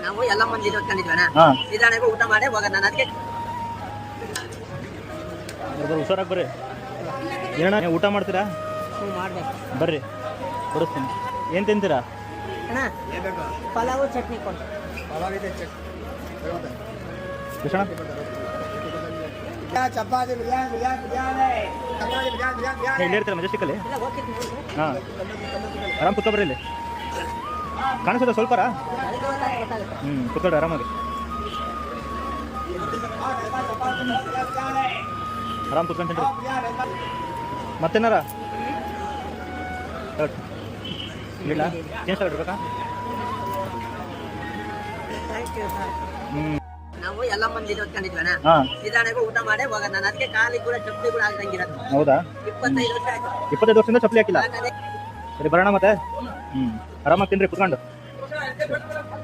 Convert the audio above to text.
ನಾವು ಎಲ್ಲ ಮಂದಿ ಹೊತ್ಕೊಂಡಿದ್ವಣ್ಣ ಹಾ ನಿಧಾನಕ್ಕೆ ಊಟ ಮಾಡಿ ಹೋಗೋಣ ನಾನು ಅದಕ್ಕೆ ಹುಷಾರಾಗಿ ಬರ್ರಿ ಏನಣ್ಣ ನೀವು ಊಟ ಮಾಡ್ತೀರಾ ಮಾಡ್ಬೇಕು ಬರ್ರಿ ಕೊಡಿಸ್ತೀನಿ ಏನು ತಿಂತೀರಾ ಅಣ್ಣ ಪಲಾವು ಚಟ್ನಿ ಕೊಡು ಕೃಷ್ಣ ಚಪಾತಿ ಬಿರಿಯಾನಿ ಇಲ್ಲಿ ಇರ್ತೀರಾ ಮೆಜೆಸ್ಟಿಕಲ್ಲಿ ಇಲ್ಲ ಹೋಗ್ತಿದ್ದೀನಿ ಹಾಂ ಆರಾಮ್ ಕುತ್ಕೊಬ್ರಿ ಇಲ್ಲಿ ಕಾಣಿಸೋದ ಸ್ವಲ್ಪರಾ ಅದಕ್ಕೆ ಗೊತ್ತಾಗುತ್ತೆ ಕುತ್ಕೊಳ್ರಿ ಆರಾಮಾಗಿ ಆರಾಮ್ ಕುತ್ಕೊಂತೀನಿ ಮತ್ತೇನಾರ ಇಲ್ಲ ಚೇಂಜ್ ತಗೊಳ್ಬೇಕಾ ಥ್ಯಾಂಕ್ ಯು ಸರ್ ಹ್ಞೂ ನಾವು ಎಲ್ಲ ಮಂದಿ ಹೊತ್ಕೊಂಡಿದ್ವಣ್ಣ ಹಾಂ ನಿಧಾನಕ್ಕೆ ಊಟ ಮಾಡಿ ಹೋಗೋಣ ನಾನು ಅದಕ್ಕೆ ಕಾಲಿಗೆ ಕೂಡ ಚಪ್ಪಲಿ ಕೂಡ ಆಗದಂಗಿರೋದು ಹೌದಾ 25 ವರ್ಷ ಆಯ್ತು 25 ವರ್ಷದಿಂದ ಚಪ್ಪಲಿ ಹಾಕಿಲ್ಲ ನಾನು ಅದೇ ಸರಿ ಬರೋಣ ಮತ್ತೆ ಆರಾಮಾಗಿ ತಿನ್ರಿ ಕುತ್ಕೊಂಡು